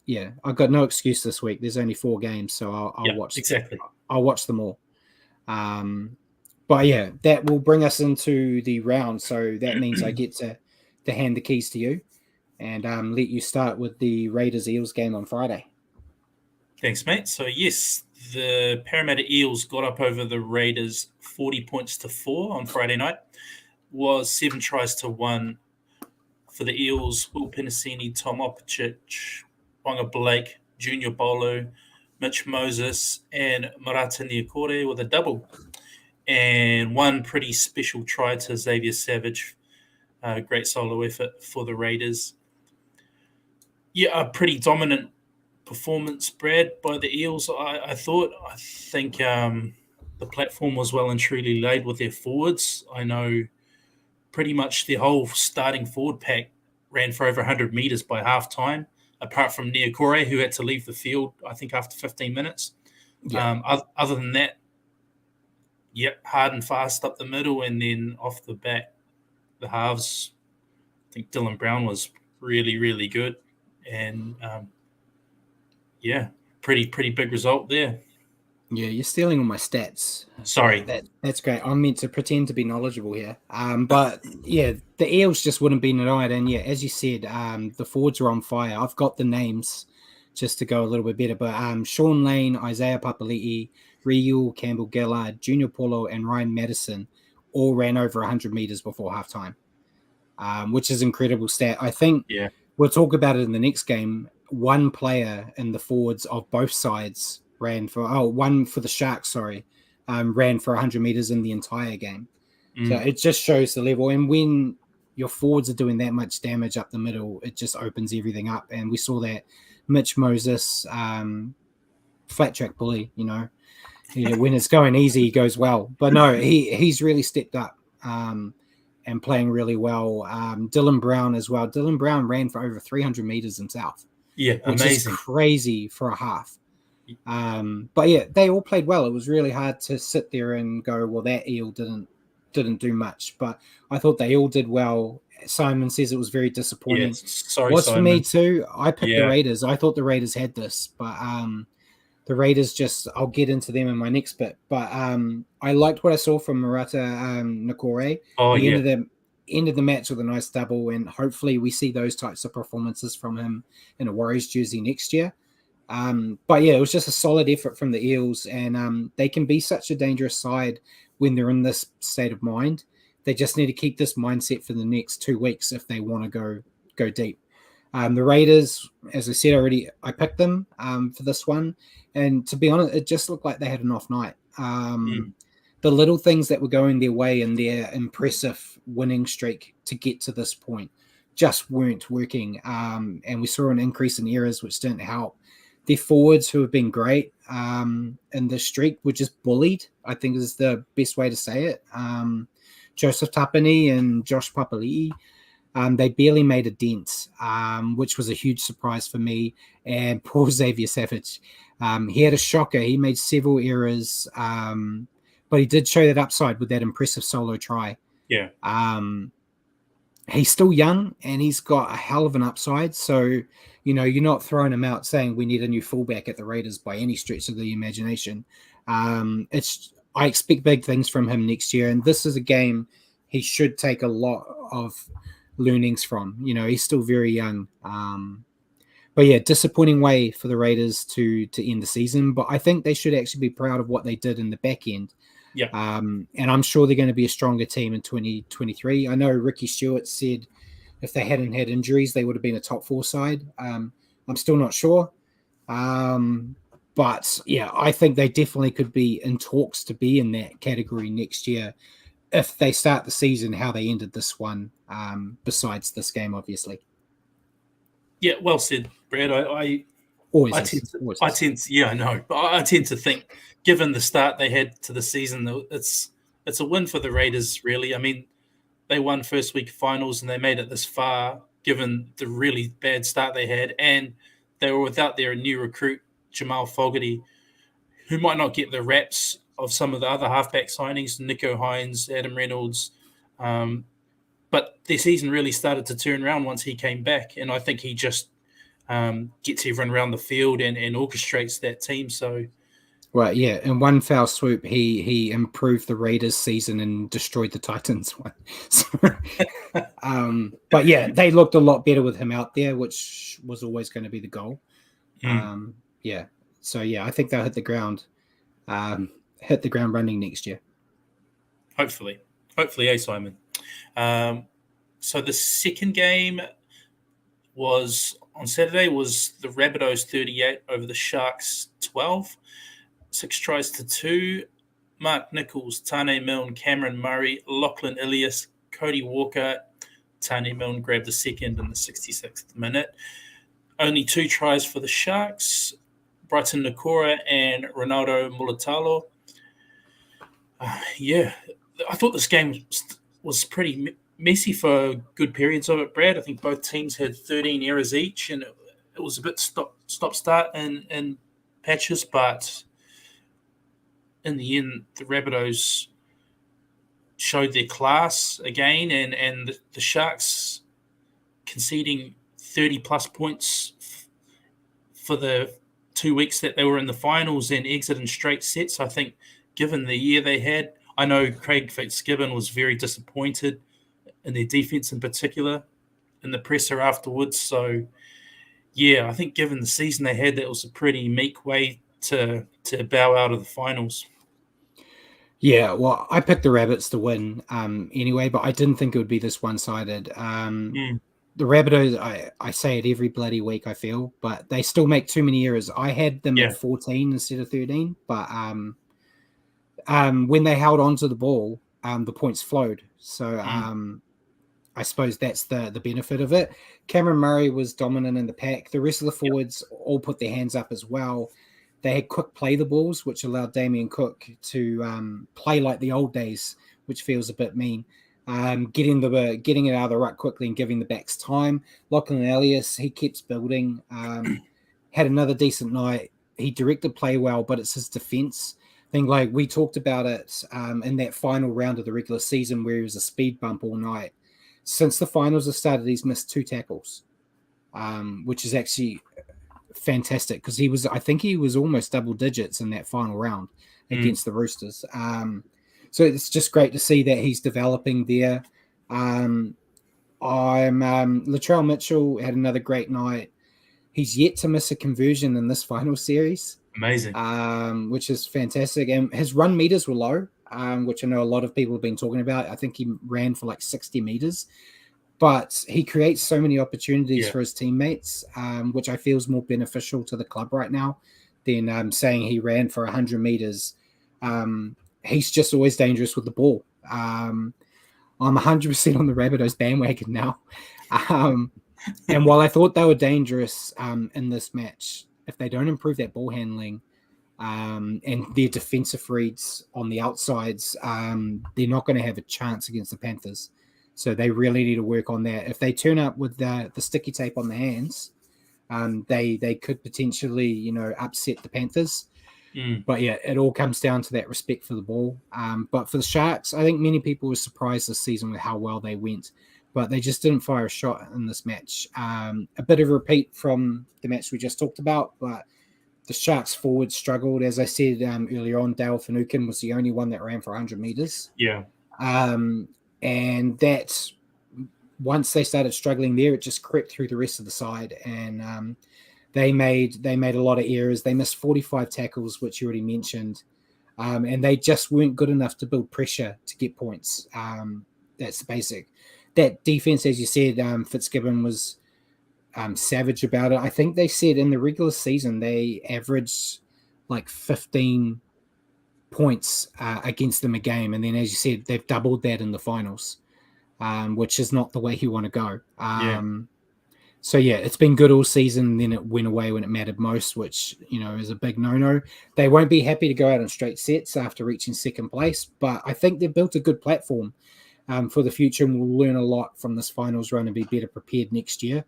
yeah, I've got no excuse this week. There's only 4 games, so I'll watch. Exactly. I'll watch them all. But yeah, that will bring us into the round. So that means I get to hand the keys to you and let you start with the Raiders Eels game on Friday. Thanks, mate. So yes, the Parramatta Eels got up over the Raiders 40 points to 4 on Friday night. Was 7 tries to 1 for the Eels. Will Penasini, Tom Opicic, Wanga Blake, Junior Bolo, Mitch Moses, and Marata Niokore with a double. And 1 pretty special try to Xavier Savage. Great solo effort for the Raiders. Yeah, a pretty dominant performance, Brad, by the Eels. I think the platform was well and truly laid with their forwards. I know pretty much their whole starting forward pack ran for over 100 metres by half-time, apart from Niokore, who had to leave the field, I think, after 15 minutes. Yeah. Other than that, hard and fast up the middle, and then off the back, the halves, I think Dylan Brown was really, really good. And, pretty big result there. Yeah, you're stealing all my stats. Sorry. That's great. I'm meant to pretend to be knowledgeable here. But yeah, the Eels just wouldn't be denied. And yeah, as you said, the forwards were on fire. I've got the names just to go a little bit better. But Sean Lane, Isaiah Papali'i, Ryu, Campbell Gillard, Junior Paulo, and Ryan Madison all ran over 100 meters before halftime, which is an incredible stat. I think we'll talk about it in the next game. One player in the forwards of both sides ran for one for the Sharks, ran for 100 meters in the entire game. So it just shows the level. And when your forwards are doing that much damage up the middle, it just opens everything up. And we saw that Mitch Moses, flat track bully, when it's going easy, he goes well. But no, he's really stepped up and playing really well. Dylan Brown as well. Dylan Brown ran for over 300 meters himself. Yeah, which amazing. Is crazy for a half. But yeah, they all played well. It was really hard to sit there and go, well, that Eel didn't do much. But I thought they all did well. Simon says it was very disappointing. Yeah, sorry, What's Simon. for me too, I picked the Raiders. I thought the Raiders had this, but the Raiders I'll get into them in my next bit. But I liked what I saw from Marata Niokore. Ended the match with a nice double, and hopefully we see those types of performances from him in a Warriors jersey next year. But yeah, it was just a solid effort from the Eels, and they can be such a dangerous side when they're in this state of mind. They just need to keep this mindset for the next 2 weeks if they want to go deep. The Raiders, as I said already, I picked them for this one, and to be honest, it just looked like they had an off night. The little things that were going their way in their impressive winning streak to get to this point just weren't working, and we saw an increase in errors, which didn't help. Their forwards, who have been great in this streak, were just bullied, I think is the best way to say it. Joseph Tapine and Josh Papali'i, they barely made a dent, which was a huge surprise for me. And poor Xavier Savage, he had a shocker. He made several errors, but he did show that upside with that impressive solo try. Yeah. He's still young and he's got a hell of an upside. So, you're not throwing him out saying we need a new fullback at the Raiders by any stretch of the imagination. I expect big things from him next year. And this is a game he should take a lot of learnings from. He's still very young. But yeah, disappointing way for the Raiders to end the season. But I think they should actually be proud of what they did in the back end. Yeah. And I'm sure they're going to be a stronger team in 2023. I know Ricky Stewart said if they hadn't had injuries, they would have been a top 4 side. I'm still not sure. But yeah, I think they definitely could be in talks to be in that category next year if they start the season how they ended this one, besides this game, obviously. Yeah, well said, Brad. I tend to think, given the start they had to the season, it's a win for the Raiders, really. I mean, they won first week finals and they made it this far, given the really bad start they had, and they were without their new recruit, Jamal Fogarty, who might not get the reps some of the other halfback signings, Nico Hines, Adam Reynolds. But their season really started to turn around once he came back, and I think he just gets everyone around the field and orchestrates that team. So, right, yeah, in one foul swoop, he improved the Raiders' season and destroyed the Titans one. So, but yeah, they looked a lot better with him out there, which was always going to be the goal. Yeah, so yeah, I think they'll hit the ground running next year. Hopefully, Simon. So the second game was on Saturday was the Rabbitohs 38 over the Sharks 12. 6 tries to 2. Mark Nichols, Tane Milne, Cameron Murray, Lachlan Ilias, Cody Walker. Tane Milne grabbed the second in the 66th minute. Only 2 tries for the Sharks. Brighton Nakora and Ronaldo Mulatalo. Yeah, I thought this game was pretty messy for good periods of it, Brad. I think both teams had 13 errors each, and it was a bit stop-start in patches, but in the end, the Rabbitohs showed their class again, and the Sharks conceding 30-plus points for the 2 weeks that they were in the finals and exiting straight sets. I think given the year they had, I know Craig Fitzgibbon was very disappointed in their defense in particular in the presser afterwards. So, yeah, I think given the season they had, that was a pretty meek way to bow out of the finals. Yeah, well, I picked the Rabbits to win anyway, but I didn't think it would be this one-sided. The Rabbitohs, I say it every bloody week, I feel, but they still make too many errors. I had them at 14 instead of 13, but when they held on to the ball, the points flowed. So I suppose that's the benefit of it. Cameron Murray was dominant in the pack. The rest of the forwards all put their hands up as well. They had quick play the balls, which allowed Damien Cook to play like the old days, which feels a bit mean. Getting it out of the ruck quickly and giving the backs time. Lachlan Ilias, he keeps building. Had another decent night. He directed play well, but it's his defense. I think like we talked about it in that final round of the regular season where he was a speed bump all night. Since the finals have started, he's missed 2 tackles, which is actually fantastic because I think he was almost double digits in that final round against the Roosters. So it's just great to see that he's developing there. Latrell Mitchell had another great night. He's yet to miss a conversion in this final series. Amazing. Which is fantastic. And his run meters were low, which I know a lot of people have been talking about. I think he ran for like 60 meters. But he creates so many opportunities for his teammates, which I feel is more beneficial to the club right now than saying he ran for 100 meters. He's just always dangerous with the ball. I'm 100% on the Rabbitohs bandwagon now. And while I thought they were dangerous in this match, if they don't improve that ball handling and their defensive reads on the outsides, they're not going to have a chance against the Panthers. So they really need to work on that. If they turn up with the sticky tape on the hands, they could potentially, upset the Panthers. But yeah, it all comes down to that respect for the ball. But for the Sharks, I think many people were surprised this season with how well they went, but they just didn't fire a shot in this match. A bit of a repeat from the match we just talked about, but the Sharks forward struggled. As I said earlier on, Dale Finucane was the only one that ran for 100 meters. Yeah. And that once they started struggling there, it just crept through the rest of the side, and they made a lot of errors. They missed 45 tackles, which you already mentioned, and they just weren't good enough to build pressure to get points. That's the basic. That defense, as you said, Fitzgibbon was savage about it. I think they said in the regular season they averaged like 15 points against them a game, and then as you said, they've doubled that in the finals, which is not the way you want to go. So yeah, it's been good all season. Then it went away when it mattered most, which is a big no-no. They won't be happy to go out in straight sets after reaching second place, but I think they've built a good platform for the future, and we'll learn a lot from this finals run and be better prepared next year.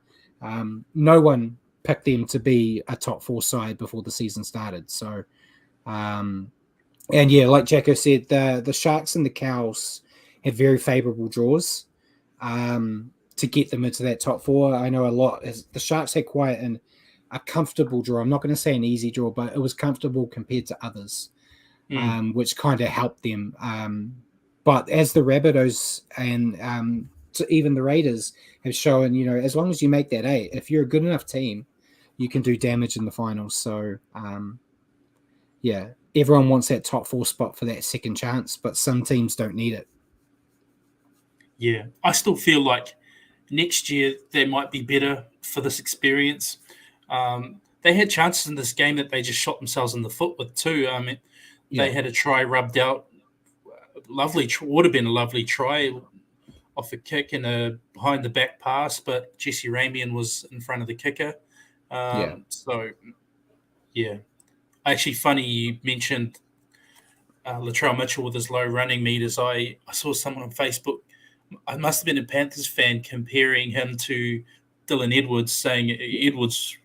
No one picked them to be a top 4 side before the season started, so And yeah, like Jacko said, the Sharks and the Cows have very favourable draws to get them into that top four. I know a lot. The Sharks had quite a comfortable draw. I'm not going to say an easy draw, but it was comfortable compared to others, which kind of helped them. But as the Rabbitohs and even the Raiders have shown, as long as you make that 8, if you're a good enough team, you can do damage in the finals. So, yeah, everyone wants that top 4 spot for that second chance, but some teams don't need it. Yeah, I still feel like next year they might be better for this experience. They had chances in this game that they just shot themselves in the foot with too. I mean, they had a try rubbed out. Lovely, would have been a lovely try off a kick and a behind the back pass, but Jesse Ramian was in front of the kicker. So, yeah. Actually, funny you mentioned Latrell Mitchell with his low running meters. I saw someone on Facebook, I must have been a Panthers fan, comparing him to Dylan Edwards, saying Edwards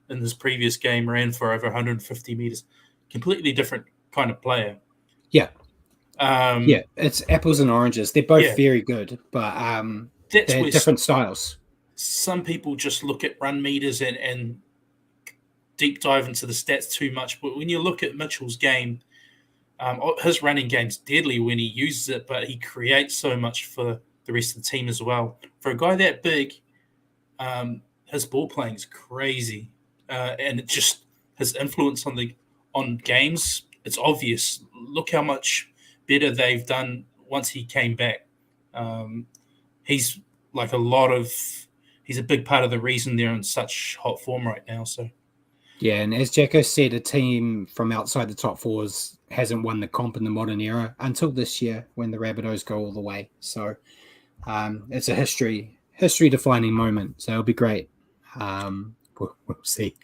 in his previous game ran for over 150 meters. Completely different kind of player. Yeah. It's apples and oranges. They're both very good, but they're different styles. Some people just look at run meters and deep dive into the stats too much. But when you look at Mitchell's game, his running game's deadly when he uses it, but he creates so much for the rest of the team as well. For a guy that big, his ball playing is crazy, and it just his influence on games. It's obvious. Look how much better they've done once he came back. He's like he's a big part of the reason they're in such hot form right now. So. Yeah, and as Jacko said, a team from outside the top 4s hasn't won the comp in the modern era until this year when the Rabbitohs go all the way. So it's a history-defining moment. So it'll be great. We'll see.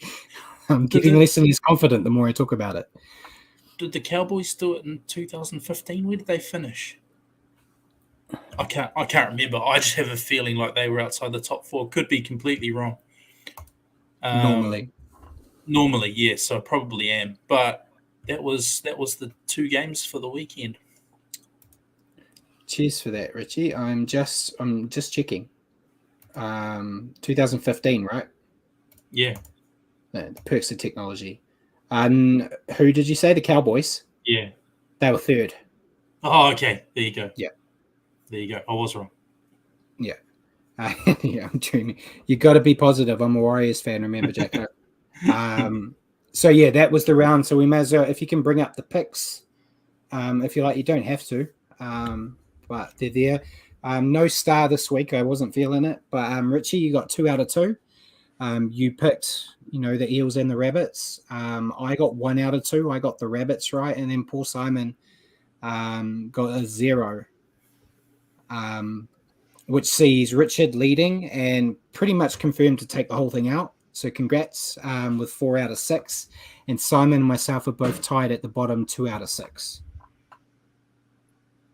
I'm getting less and less confident the more I talk about it. Did the Cowboys do it in 2015? Where did they finish? I can't remember. I just have a feeling like they were outside the top 4. Could be completely wrong. Normally, yes, so I probably am. But that was the 2 games for the weekend. Cheers for that, Richie. I'm just checking. 2015, right? Yeah. The perks of technology. And who did you say? The Cowboys? Yeah. They were 3rd. Oh, okay. There you go. Yeah. There you go. I was wrong. Yeah. Yeah, I'm dreaming. You got to be positive. I'm a Warriors fan, remember, Jacko? So yeah, that was the round. So we may as well, if you can bring up the picks, if you like, you don't have to, but they're there. No star this week. I wasn't feeling it, but Richie, you got 2 out of 2. You picked, the Eels and the Rabbits. I got 1 out of 2. I got the Rabbits right, and then Paul Simon got a 0. Which sees Richard leading and pretty much confirmed to take the whole thing out. So congrats with 4 out of 6. And Simon and myself are both tied at the bottom, 2 out of 6.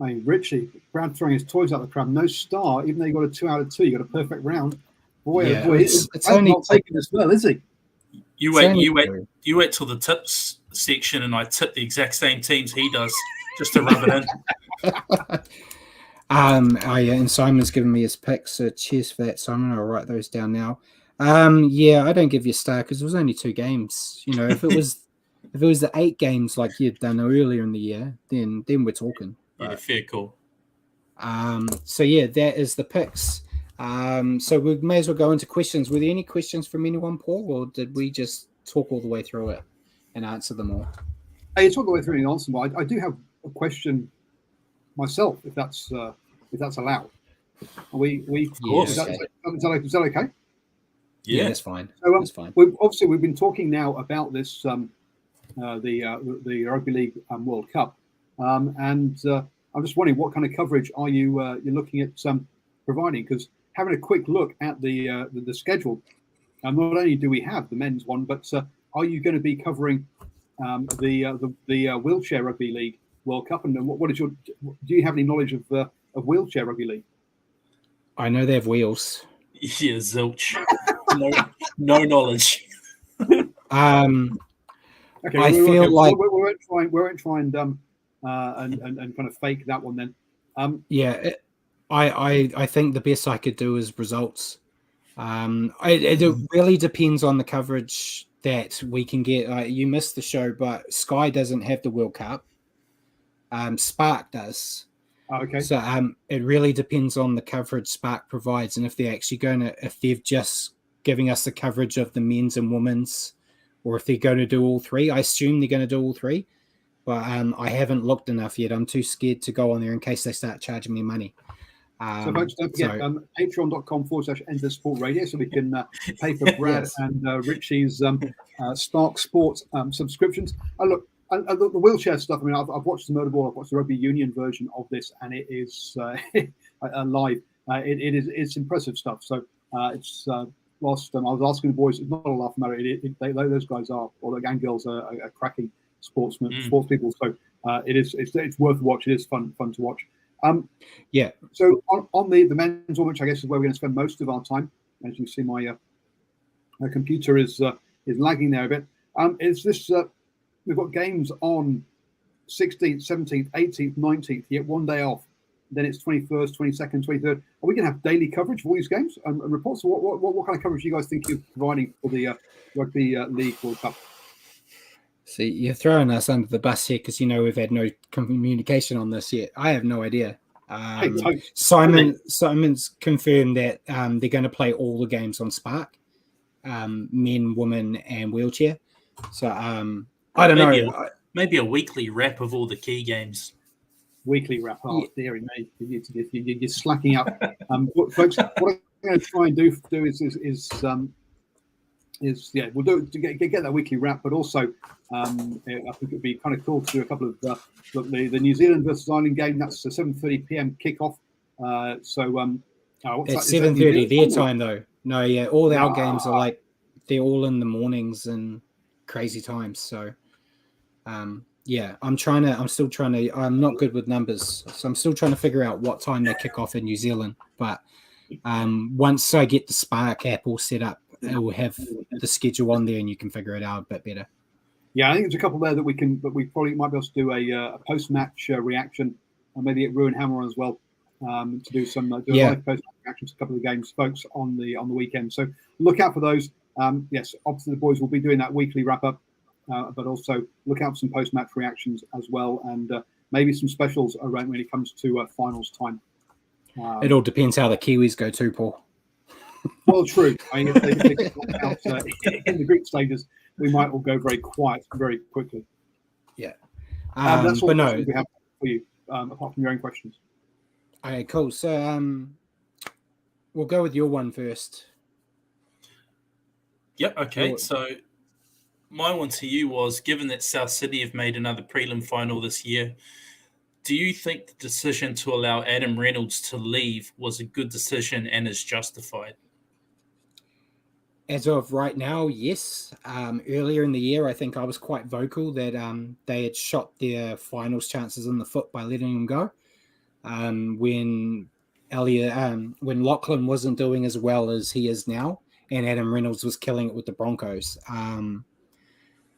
I mean, Richie, Brad throwing his toys out the pram. No star, even though you got a 2 out of 2. You got a perfect round. Boy, yeah, boy, it's only not taking as well, is he? You wait till the tips section, and I tip the exact same teams he does, just to rub it in. And Simon's given me his picks, so cheers for that, Simon. I'll write those down now. I don't give you a star because it was only 2 games. If it was the 8 games like you'd done earlier in the year, then we're talking. Yeah, fair call. So yeah, that is the picks. So we may as well go into questions. Were there any questions from anyone, Paul, or did we just talk all the way through it and answer them all? You talk all the way through and answer them. I do have a question myself, if that's allowed. Of course. Is that okay? Yeah, that's fine. So, that's fine. We've been talking now about this the Rugby League World Cup, and I'm just wondering what kind of coverage are you're looking at providing? Because having a quick look at the schedule, not only do we have the men's one, but are you going to be covering the wheelchair rugby league World Cup? And what is do you have any knowledge of wheelchair rugby league? I know they have wheels. Yeah, zilch. No knowledge. Okay, I feel like we won't try and and kind of fake that one then. I think the best I could do is results. It really depends on the coverage that we can get. You missed the show, but Sky doesn't have the World Cup. Spark does. Oh, okay. So it really depends on the coverage Spark provides, and if they've just giving us the coverage of the men's and women's, or if they're going to do all three. I assume they're going to do all three, but I haven't looked enough yet. I'm too scared to go on there in case they start charging me money. So folks, don't forget patreon.com/Enter Sport Radio, so we can pay for Brad and Richie's Stark Sports subscriptions. Look, the wheelchair stuff. I mean, I've watched the motorball, I've watched the rugby union version of this, and it is live. It's impressive stuff. So it's whilst I was asking the boys, it's not a laugh matter. Those guys and girls are cracking sports people. So it's worth watching. It is fun to watch. So on the men's one, which I guess is where we're going to spend most of our time. As you see, my computer is lagging there a bit. Is this? We've got games on 16th, 17th, 18th, 19th. You get one day off. Then it's 21st, 22nd, 23rd. Are we going to have daily coverage of all these games and reports? What kind of coverage do you guys think you're providing for the Rugby League World Cup? See, you're throwing us under the bus here because we've had no communication on this yet. I have no idea. Simon's confirmed that they're going to play all the games on Spark, men, women, and wheelchair. So I don't know. Maybe a weekly wrap of all the key games. Weekly wrap. Oh, dearie me, you're slacking up. Folks, what I'm going to try and do is we'll do to get that weekly wrap, but also I think it'd be kind of cool to do a couple of the New Zealand versus Ireland game. That's a 7:30 p.m. kickoff. It's 7:30 their time though. No, yeah, all our games are they're all in the mornings and crazy times. So I'm still trying to. I'm not good with numbers, so I'm still trying to figure out what time they kick off in New Zealand. But once I get the Spark app all set up, it will have the schedule on there, and you can figure it out a bit better. Yeah, I think there's a couple there that we probably might be able to do a post-match reaction, and maybe get Ruin Hammer on as well to do some live post-match reactions to a couple of games, folks, on the weekend. So look out for those. Yes, obviously the boys will be doing that weekly wrap-up, but also look out for some post-match reactions as well, and maybe some specials around when it comes to finals time. It all depends how the Kiwis go too, Paul. Well, true. I mean, if they get out in the group stages, we might all go very quiet very quickly. Yeah. That's all we have for you, apart from your own questions. Okay, cool. So we'll go with your one first. Yep. Okay. So my one to you was, given that South City have made another prelim final this year, do you think the decision to allow Adam Reynolds to leave was a good decision and is justified? As of right now, yes. Earlier in the year, I think I was quite vocal that they had shot their finals chances in the foot by letting him go. When Lachlan wasn't doing as well as he is now, and Adam Reynolds was killing it with the Broncos.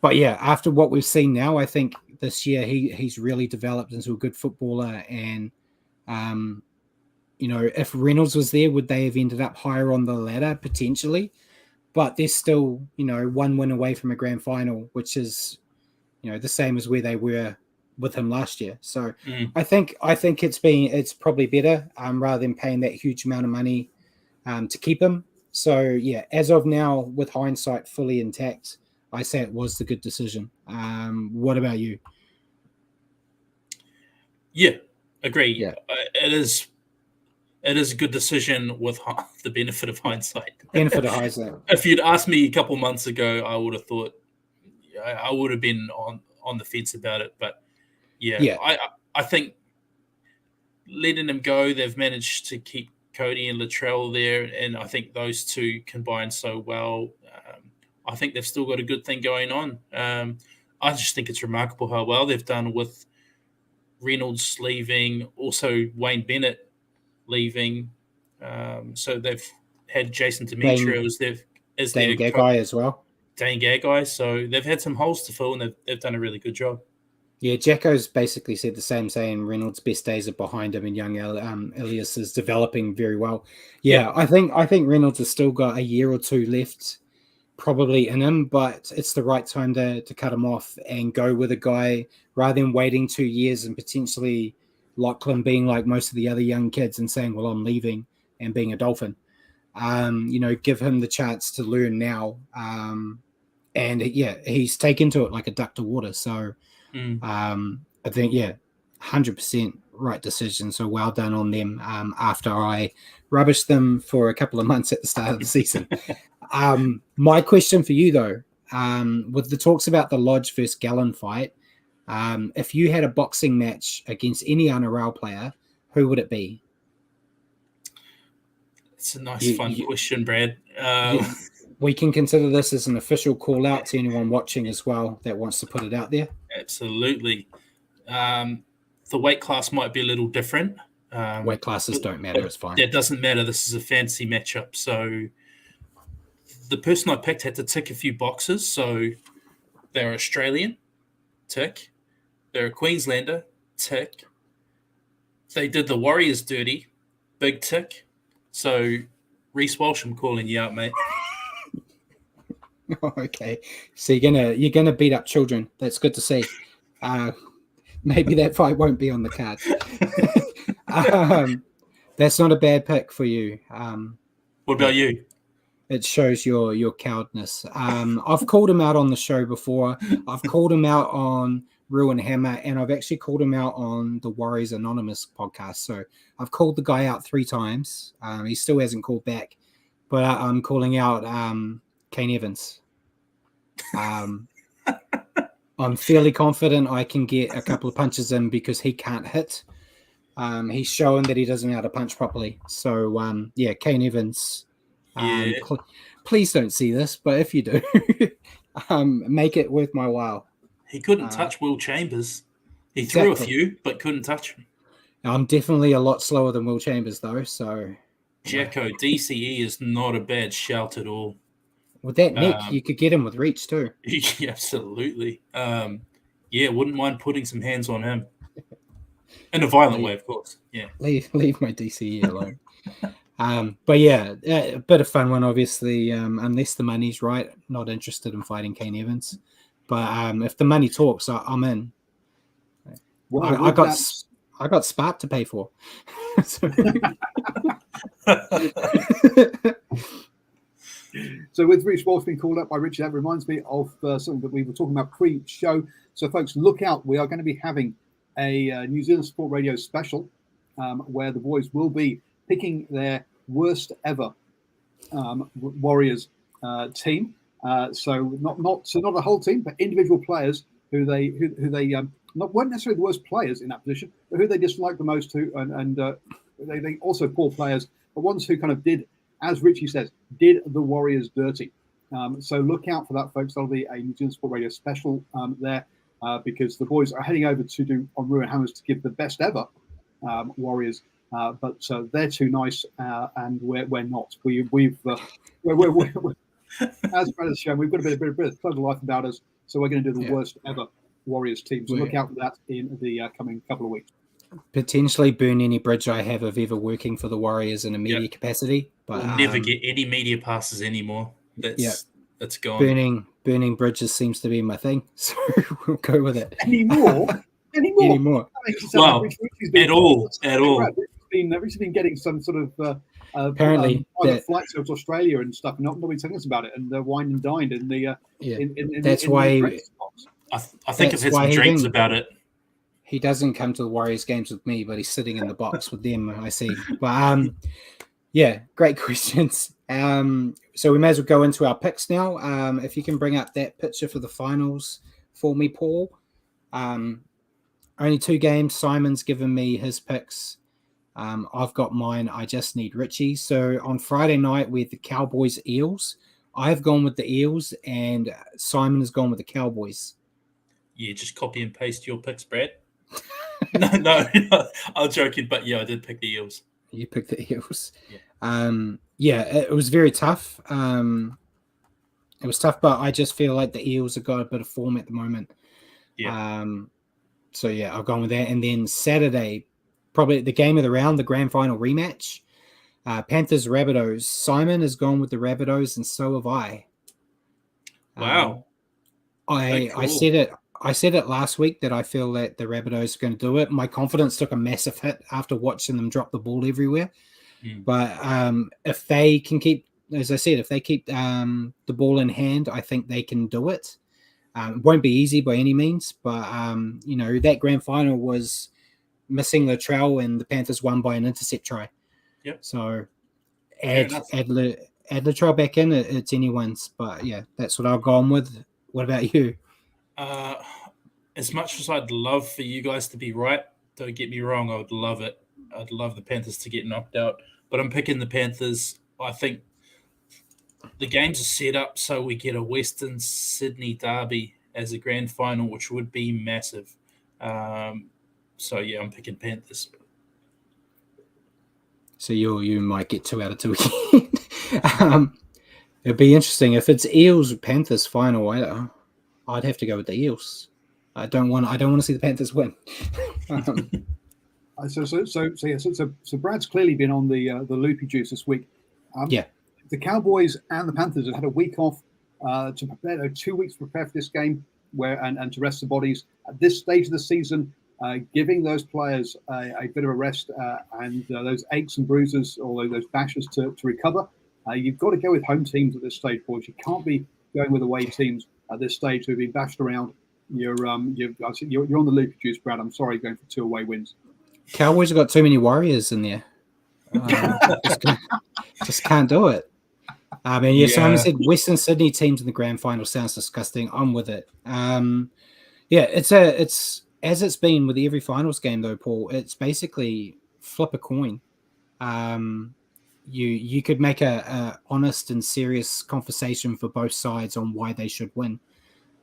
But yeah, after what we've seen now, I think this year he's really developed into a good footballer. And if Reynolds was there, would they have ended up higher on the ladder potentially? But they're still, one win away from a grand final, which is, the same as where they were with him last year. So I think it's probably better rather than paying that huge amount of money to keep him. So yeah, as of now, with hindsight fully intact, I say it was the good decision. What about you? Yeah, agree. Yeah. It is a good decision with the benefit of hindsight. If you'd asked me a couple months ago, I would have thought I would have been on the fence about it. But yeah. I think letting them go, they've managed to keep Cody and Latrell there, and I think those two combine so well. I think they've still got a good thing going on. I just think it's remarkable how well they've done with Reynolds leaving, also Wayne Bennett leaving. So they've had Jason Demetrio as their Gagai as well. Dane Gagai. So they've had some holes to fill, and they've done a really good job. Yeah, Jacko's basically said the same, saying Reynolds' best days are behind him, and young Elias is developing very well. Yeah, I think Reynolds has still got a year or two left, probably in him, but it's the right time to cut him off and go with a guy rather than waiting 2 years and potentially Lachlan being like most of the other young kids and saying, "Well, I'm leaving," and being a Dolphin. Give him the chance to learn now. And he's taken to it like a duck to water. So. I think 100% right decision. So well done on them. After I rubbished them for a couple of months at the start of the season. My question for you though, with the talks about the Lodge versus Gallen fight, if you had a boxing match against any NRL player, who would it be? It's a nice, fun question, Brad. We can consider this as an official call out to anyone watching as well that wants to put it out there. Absolutely. The weight class might be a little different. Weight classes don't matter. It's fine. That doesn't matter. This is a fantasy matchup. So the person I picked had to tick a few boxes. So they're Australian, tick. They're a Queenslander, tick. They did the Warriors dirty, big tick. So Reece Walsh, I'm calling you out, mate. Okay, so you're gonna beat up children. That's good to see. Maybe that fight won't be on the card. That's not a bad pick for you. What about you? It shows your cowardness. I've called him out on the show before. I've called him out on Ruin Hammer, and I've actually called him out on the Warriors Anonymous podcast. So I've called the guy out 3 times. He still hasn't called back, but I'm calling out Kane Evans. I'm fairly confident I can get a couple of punches in because he can't hit. He's shown that he doesn't know how to punch properly. So, Kane Evans. Please don't see this, but if you do, make it worth my while. He couldn't touch Will Chambers. He threw a few, but couldn't touch him. I'm definitely a lot slower than Will Chambers, though. So, Jacko, DCE is not a bad shout at all. With that neck, you could get him with reach too. Absolutely. Wouldn't mind putting some hands on him. In a violent way, of course. Yeah. Leave my DCE alone. A bit of fun one, obviously, unless the money's right. Not interested in fighting Kane Evans. But if the money talks, I'm in. Well, I got Spark to pay for. So with Reece Walsh being called up by Richie, that reminds me of something that we were talking about pre-show. So folks, look out. We are going to be having a New Zealand Sport Radio special where the boys will be picking their worst ever Warriors team. So not a whole team, but individual players who they weren't necessarily the worst players in that position, but who they disliked the most too, and they also poor players, but ones who kind of did, as Richie says, did the Warriors dirty. So look out for that, folks. That'll be a New Zealand Sport Radio special there because the boys are heading over to do on Ruin Hammers to give the best ever Warriors. But they're too nice, and we're not. We're as Brad has shown, we've got a bit of clever life about us, so we're going to do the worst ever Warriors team. So look out for that in the coming couple of weeks. Potentially burn any bridge I have of ever working for the Warriors in a media capacity, but we'll never get any media passes anymore. That's gone. Burning bridges seems to be my thing, so we'll go with it. Anymore. Well, at all. Richie's been getting some sort of apparently flights to Australia and stuff. Nobody's telling us about it, and wine and dined in the. That's why. I think I've had some drinks about it. He doesn't come to the Warriors games with me, but he's sitting in the box with them, I see. But great questions. So we may as well go into our picks now. If you can bring up that picture for the finals for me, Paul. Only 2 games. Simon's given me his picks. I've got mine. I just need Richie. So on Friday night with the Cowboys Eels, I've gone with the Eels and Simon has gone with the Cowboys. Yeah, just copy and paste your picks, Brad. No, I'm joking, but I did pick the Eels. You picked the Eels. It was very tough. It was tough, but I just feel like the Eels have got a bit of form at the moment. So yeah, I've gone with that. And then Saturday, probably the game of the round, the grand final rematch. Panthers Rabbitohs. Simon has gone with the Rabbitohs, and so have I. Wow. I said it last week that I feel that the Rabbitohs are going to do it. My confidence took a massive hit after watching them drop the ball everywhere. But if they can keep, as I said, if they keep the ball in hand, I think they can do it. It won't be easy by any means, but that grand final was missing Latrell, and the Panthers won by an intercept try. Yep. So add Latrell back in, it's anyone's. But yeah, that's what I've gone with. What about you? As much as I'd love for you guys to be right, don't get me wrong, I would love it. I'd love the Panthers to get knocked out, but I'm picking the Panthers. I think the games are set up so we get a Western Sydney derby as a grand final, which would be massive. So yeah, I'm picking Panthers. So you might get 2 out of 2 again. It'd be interesting if it's Eels Panthers final. I'd have to go with the Eels. I don't want to see the Panthers win. So Brad's clearly been on the loopy juice this week. The Cowboys and the Panthers have had a week off to prepare, 2 weeks to prepare for this game, and to rest the bodies at this stage of the season. Giving those players a bit of a rest and those aches and bruises or those bashes to recover. You've got to go with home teams at this stage, boys. You can't be going with away teams at this stage who've been bashed around. You're on the loopy juice, Brad. I'm sorry, going for 2 away wins. Cowboys have got too many Warriors in there. Just can't do it. I mean, Simon said Western Sydney teams in the grand final sounds disgusting. I'm with it. It's as it's been with every finals game though, Paul. It's basically flip a coin. You could make a honest and serious conversation for both sides on why they should win.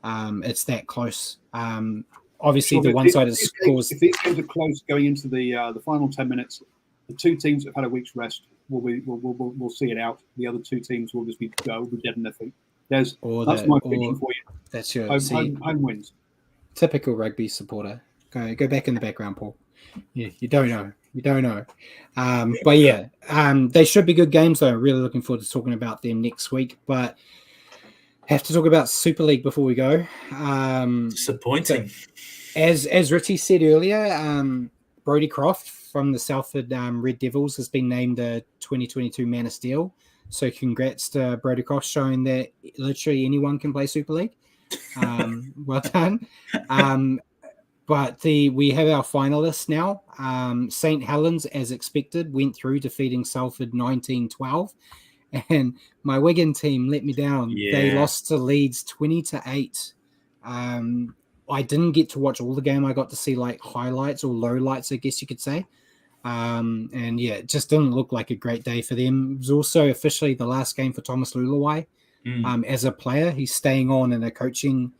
It's that close. Obviously, the one side is scores. If these games are close going into the final 10 minutes, the 2 teams that have had a week's rest will see it out. The other 2 teams will just be dead in their feet. That's my prediction for you. That's your home wins. Typical rugby supporter. Go back in the background, Paul. Yeah, you don't know. But yeah, they should be good games though. Really looking forward to talking about them next week. But have to talk about Super League before we go. Disappointing. So, as Richie said earlier, Brodie Croft from the Salford Red Devils has been named the 2022 Man of Steel. So congrats to Brodie Croft, showing that literally anyone can play Super League. Well done. But we have our finalists now. St. Helens, as expected, went through, defeating Salford 19-12. And my Wigan team let me down. Yeah. They lost to Leeds 20-8. I didn't get to watch all the game. I got to see like highlights or lowlights, I guess you could say. And yeah, it just didn't look like a great day for them. It was also officially the last game for Thomas Lulawai. As a player. He's staying on in a coaching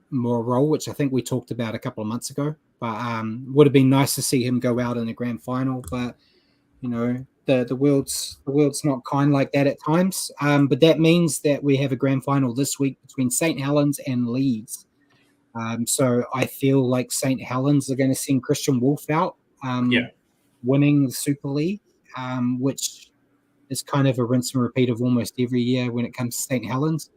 more role, which I think we talked about a couple of months ago. But would have been nice to see him go out in a grand final. But the world's not kind like that at times. But that means that we have a grand final this week between St. Helens and Leeds. So I feel like St. Helens are going to send Christian Wolf out, winning the Super League, which is kind of a rinse and repeat of almost every year when it comes to St. Helens.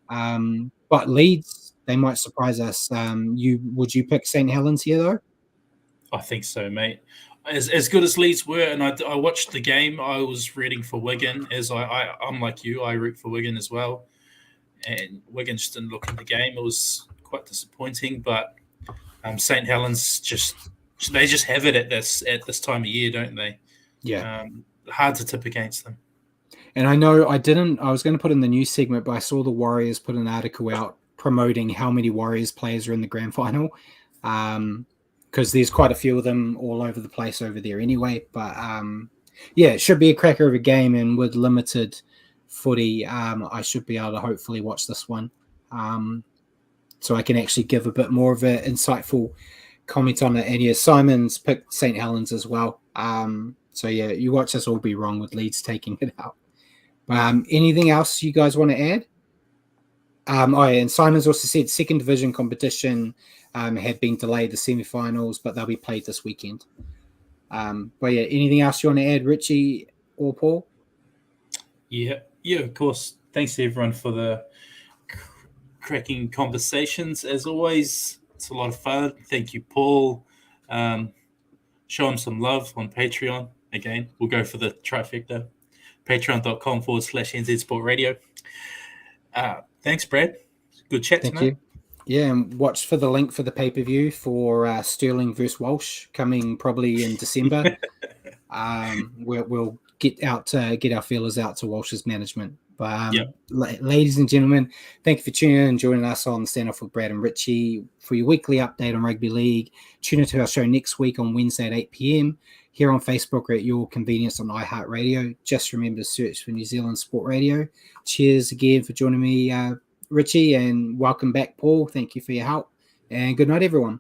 But Leeds, they might surprise us. Would you pick St. Helens here, though? I think so, mate. As good as Leeds were, and I watched the game, I was rooting for Wigan. As I'm like you, I root for Wigan as well. And Wigan just didn't look in the game. It was quite disappointing, but St. Helens just have it at this time of year, don't they? Yeah. Hard to tip against them. And I know I was going to put in the news segment, but I saw the Warriors put an article out promoting how many Warriors players are in the grand final. Because there's quite a few of them all over the place over there anyway. But it should be a cracker of a game, and with limited footy, I should be able to hopefully watch this one. So I can actually give a bit more of an insightful comment on it. And yeah, Simon's picked St. Helens as well. So yeah, you watch us all be wrong with Leeds taking it out. Anything else you guys want to add? And Simon's also said second division competition had been delayed, the semi-finals, but they'll be played this weekend. But yeah, anything else you want to add, Richie or Paul? Yeah, of course. Thanks to everyone for the cracking conversations. As always, it's a lot of fun. Thank you, Paul. Show him some love on Patreon. Again, we'll go for the trifecta. Patreon.com/NZ Sport Radio. Thanks, Brad. Good chat Thank tonight. you. Yeah, and watch for the link for the pay-per-view for Sterling versus Walsh coming probably in December. We'll get our feelers out to Walsh's management. But ladies and gentlemen, thank you for tuning in and joining us on Stand Off with Brad and Richie for your weekly update on rugby league. Tune into our show next week on Wednesday at 8 p.m. here on Facebook or at your convenience on iHeartRadio. Just remember to search for New Zealand Sport Radio. Cheers again for joining me, Richie, and welcome back, Paul. Thank you for your help, and good night, everyone.